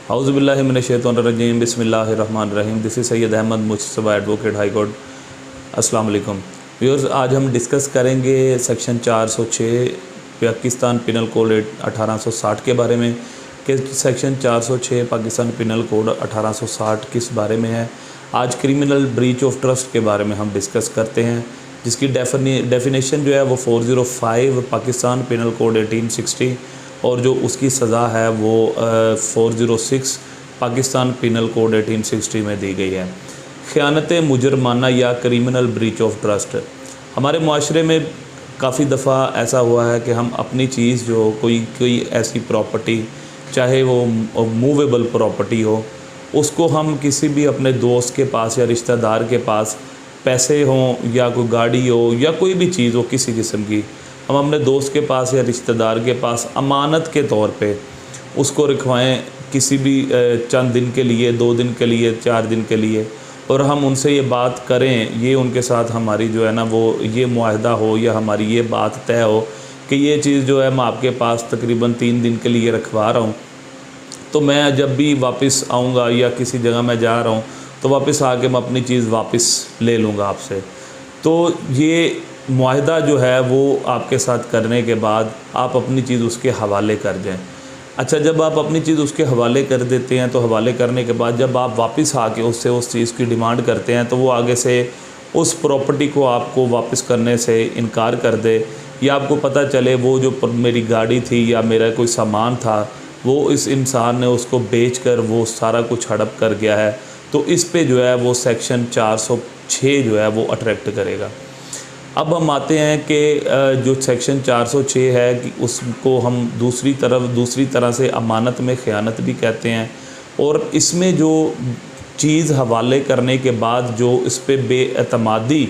औज़ुबिल्लाहि मिनश्शैतानिर्रजीम बिस्मिल्लाहिर्रहमानिर्रहीम। This is Syed Ahmad Mujtaba advocate high court. अस्सलाम वालेकुम व्यूअर्स, आज हम डिस्कस करेंगे सेक्शन 406 पाकिस्तान पिनल कोड 1860 के बारे में कि सेक्शन 406 पाकिस्तान पिनल कोड 1860 किस बारे में है। आज क्रिमिनल ब्रीच ऑफ ट्रस्ट के बारे में हम डिस्कस करते हैं, जिसकी डेफिनेशन जो है वो 405 पाकिस्तान पिनल कोड 1860 और जो उसकी सज़ा है वो 406 पाकिस्तान पिनल कोड 1860 में दी गई है। ख़यानत मुजरमाना या क्रिमिनल ब्रीच ऑफ ट्रस्ट हमारे माशरे में काफ़ी दफ़ा ऐसा हुआ है कि हम अपनी चीज़ जो कोई ऐसी प्रॉपर्टी, चाहे वो मूवेबल प्रॉपर्टी हो, उसको हम किसी भी अपने दोस्त के पास या रिश्तेदार के पास, पैसे हों या कोई गाड़ी हो या कोई भी चीज़ हो किसी किस्म की, हम अपने दोस्त के पास या रिश्तेदार के पास अमानत के तौर पे उसको रखवाएं किसी भी चंद दिन के लिए, 2 दिन के लिए, 4 दिन के लिए, और हम उनसे ये बात करें, ये उनके साथ हमारी जो है ना वो ये मुआहदा हो या हमारी ये बात तय हो कि ये चीज़ जो है मैं आपके पास तकरीबन 3 दिन के लिए रखवा रहा हूँ, तो मैं जब भी वापस आऊँगा या किसी जगह मैं जा रहा हूँ तो वापस आके मैं अपनी चीज़ वापस ले लूँगा आपसे। तो ये मुआहदा जो है वो आपके साथ करने के बाद आप अपनी चीज़ उसके हवाले कर जाएं। अच्छा, जब आप अपनी चीज़ उसके हवाले कर देते हैं तो हवाले करने के बाद जब आप वापस आके उससे उस चीज़ की डिमांड करते हैं तो वो आगे से उस प्रॉपर्टी को आपको वापस करने से इनकार कर दे, या आपको पता चले वो जो मेरी गाड़ी थी या मेरा कोई सामान था वो इस इंसान ने उसको बेचकर वो सारा कुछ हड़प कर गया है, तो इस पे जो है वो सेक्शन 406 जो है वो अट्रैक्ट करेगा। अब हम आते हैं कि जो सेक्शन 406 है कि उसको हम दूसरी तरह से अमानत में ख़यानत भी कहते हैं, और इसमें जो चीज़ हवाले करने के बाद जो इस पे बेएतमादी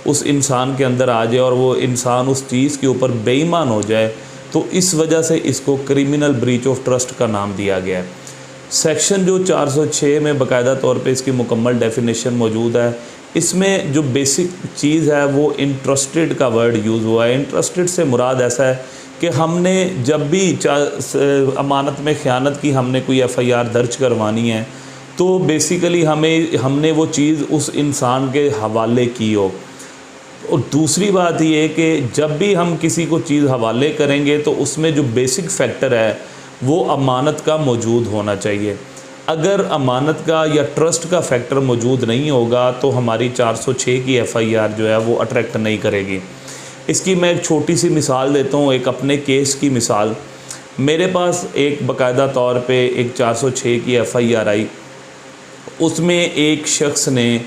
उस इंसान के अंदर आ जाए और वो इंसान उस चीज़ के ऊपर बेईमान हो जाए, तो इस वजह से इसको क्रिमिनल ब्रीच ऑफ ट्रस्ट का नाम दिया गया है। सेक्शन जो 406 में बाकायदा तौर पे इसकी मुकम्मल डेफिनेशन मौजूद है। इसमें जो बेसिक चीज़ है वो इंटरेस्टेड का वर्ड यूज़ हुआ है। इंटरेस्टेड से मुराद ऐसा है कि हमने जब भी अमानत में ख़यानत की, हमने कोई FIR दर्ज करवानी है, तो बेसिकली हमने वो चीज़ उस इंसान के हवाले की हो। और दूसरी बात ये कि जब भी हम किसी को चीज़ हवाले करेंगे तो उसमें जो बेसिक फैक्टर है वो अमानत का मौजूद होना चाहिए। अगर अमानत का या ट्रस्ट का फैक्टर मौजूद नहीं होगा तो हमारी 406 की FIR जो है वो अट्रैक्ट नहीं करेगी। इसकी मैं एक छोटी सी मिसाल देता हूँ, एक अपने केस की मिसाल। मेरे पास एक बाकायदा तौर पे एक 406 की FIR आई। उसमें एक शख्स ने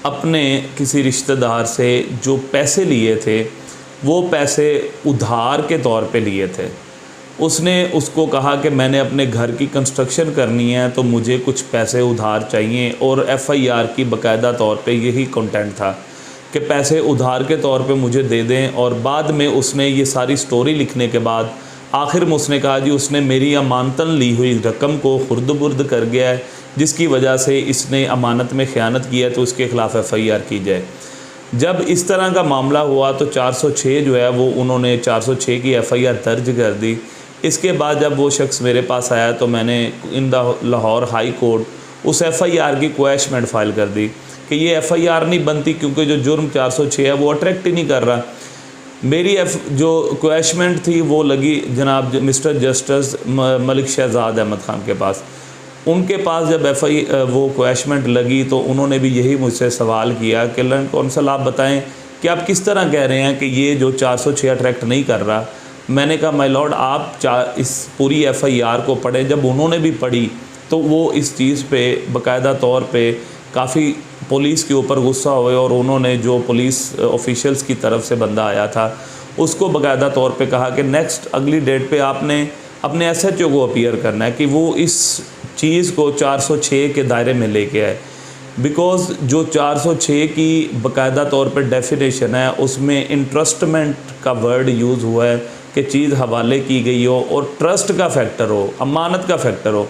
अपने किसी रिश्तेदार से जो पैसे लिए थे वो पैसे उधार के तौर पे लिए थे। उसने उसको कहा कि मैंने अपने घर की कंस्ट्रक्शन करनी है तो मुझे कुछ पैसे उधार चाहिए, और FIR की बाकायदा तौर पे यही कंटेंट था कि पैसे उधार के तौर पे मुझे दे दें। और बाद में उसने ये सारी स्टोरी लिखने के बाद आखिर में उसने कहा जी उसने मेरी अमानतन ली हुई रकम को खुर्द-बुर्द कर गया है, जिसकी वजह से इसने अमानत में ख़यानत किया है, तो इसके ख़िलाफ़ FIR की जाए। जब इस तरह का मामला हुआ तो 406 जो है वो उन्होंने 406 की FIR दर्ज कर दी। इसके बाद जब वो शख्स मेरे पास आया तो मैंने in the Lahore high court उस FIR की क्वैशमेंट फ़ाइल कर दी कि ये FIR नहीं बनती, क्योंकि जो जुर्म 406 है वो अट्रैक्ट ही नहीं कर रहा। मेरी जो क्वैशमेंट थी वो लगी जनाब मिस्टर जस्टिस मलिक शहजाद अहमद ख़ान के पास। उनके पास जब वो क्वैशमेंट लगी तो उन्होंने भी यही मुझसे सवाल किया कि लैंड कौंसल आप बताएं कि आप किस तरह कह रहे हैं कि ये जो 406 अट्रैक्ट नहीं कर रहा। मैंने कहा माय लॉर्ड, आप इस पूरी FIR को पढ़ें। जब उन्होंने भी पढ़ी तो वो इस चीज़ पे बाकायदा तौर पे काफ़ी पुलिस के ऊपर गुस्सा हुए, और उन्होंने जो पुलिस ऑफिशियल्स की तरफ से बंदा आया था उसको बाकायदा तौर पे कहा कि नेक्स्ट अगली डेट पे आपने अपने SHO को अपीयर करना है कि वो इस चीज़ को 406 के दायरे में लेके आए। बिकॉज़ जो 406 की बाकायदा तौर पर डेफिनेशन है उसमें इंटरेस्टमेंट का वर्ड यूज़ हुआ है कि चीज़ हवाले की गई हो और ट्रस्ट का फैक्टर हो, अमानत का फैक्टर हो।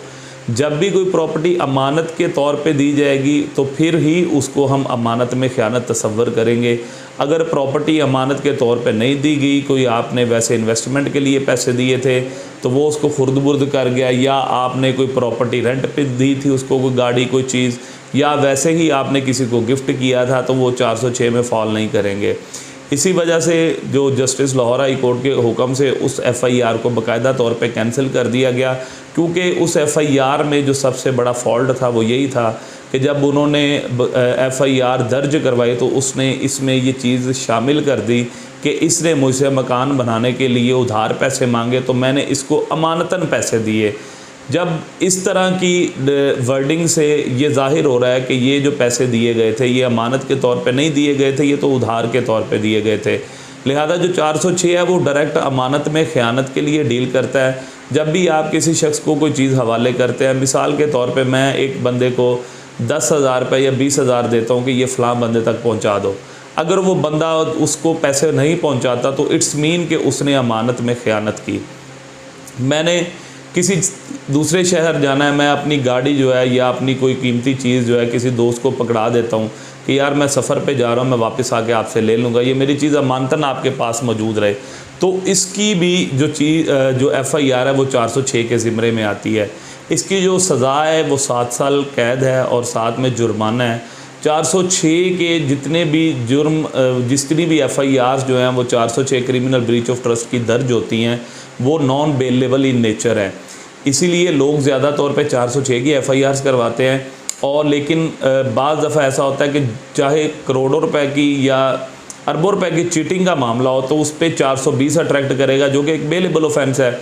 जब भी कोई प्रॉपर्टी अमानत के तौर पे दी जाएगी तो फिर ही उसको हम अमानत में ख़यानत तस्वर करेंगे। अगर प्रॉपर्टी अमानत के तौर पे नहीं दी गई, कोई आपने वैसे इन्वेस्टमेंट के लिए पैसे दिए थे तो वो उसको खुर्द बुर्द कर गया, या आपने कोई प्रॉपर्टी रेंट पे दी थी उसको, कोई गाड़ी कोई चीज़, या वैसे ही आपने किसी को गिफ्ट किया था, तो वो 406 में फॉल नहीं करेंगे। इसी वजह से जो जस्टिस लाहौर हाई कोर्ट के हुक्म से उस FIR को बाकायदा तौर पे कैंसिल कर दिया गया, क्योंकि उस FIR में जो सबसे बड़ा फॉल्ट था वो यही था कि जब उन्होंने FIR दर्ज करवाई तो उसने इसमें ये चीज़ शामिल कर दी कि इसने मुझसे मकान बनाने के लिए उधार पैसे मांगे तो मैंने इसको अमानतन पैसे दिए। जब इस तरह की वर्डिंग से ये ज़ाहिर हो रहा है कि ये जो पैसे दिए गए थे ये अमानत के तौर पे नहीं दिए गए थे, ये तो उधार के तौर पे दिए गए थे। लिहाजा जो 406 है वो डायरेक्ट अमानत में ख़यानत के लिए डील करता है। जब भी आप किसी शख्स को कोई चीज़ हवाले करते हैं, मिसाल के तौर पे मैं एक बंदे को 10,000 रुपये या 20,000 देता हूँ कि ये फ़लाँ बंदे तक पहुँचा दो, अगर वो बंदा उसको पैसे नहीं पहुँचाता तो इट्स मीन कि उसने अमानत में ख़यानत की। मैंने किसी दूसरे शहर जाना है, मैं अपनी गाड़ी जो है या अपनी कोई कीमती चीज़ जो है किसी दोस्त को पकड़ा देता हूँ कि यार मैं सफ़र पे जा रहा हूँ, मैं वापस आके आपसे ले लूँगा, ये मेरी चीज़ अमानतन आपके पास मौजूद रहे, तो इसकी भी जो FIR है वो 406 के ज़िम्मे में आती है। इसकी जो सज़ा है वो 7 साल कैद है और साथ में जुर्माना है। 406 के जितने भी जुर्म जितनी भी FIRs जो हैं वो 406 क्रिमिनल ब्रीच ऑफ ट्रस्ट की दर्ज होती हैं, वो नॉन बेलेबल इन नेचर है। इसीलिए लोग ज़्यादा तौर पे 406 की FIRs करवाते हैं। और लेकिन बाज़ दफ़ा ऐसा होता है कि चाहे करोड़ों रुपए की या अरबों रुपए की चीटिंग का मामला हो तो उस पर 420 अट्रैक्ट करेगा, जो कि एक बेलेबल ऑफेंस है।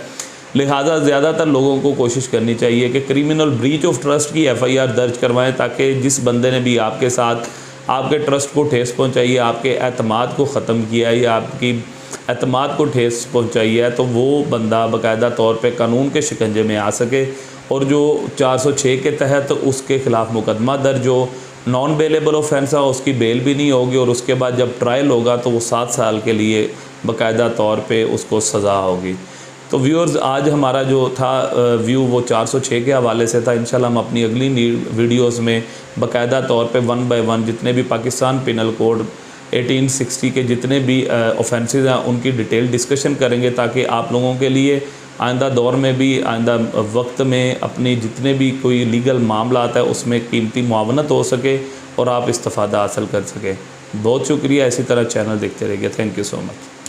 लिहाजा ज़्यादातर लोगों को कोशिश करनी चाहिए कि क्रिमिनल ब्रीच ऑफ ट्रस्ट की FIR दर्ज करवाएं, ताकि जिस बंदे ने भी आपके साथ आपके ट्रस्ट को ठेस पहुंचाई है, आपके एतमाद को ख़त्म किया है या आपकी एतमाद को ठेस पहुंचाई है, तो वो बंदा बाकायदा तौर पे कानून के शिकंजे में आ सके और जो 406 के तहत उसके ख़िलाफ़ मुकदमा दर्ज हो, नॉन बेलेबल ऑफेंस है, उसकी बेल भी नहीं होगी और उसके बाद जब ट्रायल होगा तो वो 7 साल के लिए बाकायदा तौर पे उसको सज़ा होगी। तो व्यूअर्स, आज हमारा जो था व्यू वो 406 के हवाले से था। इंशाल्लाह हम अपनी अगली वीडियोस में बाकायदा तौर पे 1 बाय 1 जितने भी पाकिस्तान पिनल कोड 1860 के जितने भी ऑफेंसेस हैं उनकी डिटेल डिस्कशन करेंगे, ताकि आप लोगों के लिए आइंदा दौर में भी, आइंदा वक्त में अपनी जितने भी कोई लीगल मामला आता है उसमें कीमती मुआवनत हो सके और आप इस्तिफ़ादा हासिल कर सकें। बहुत शुक्रिया, इसी तरह चैनल देखते रहिए। Thank you so much.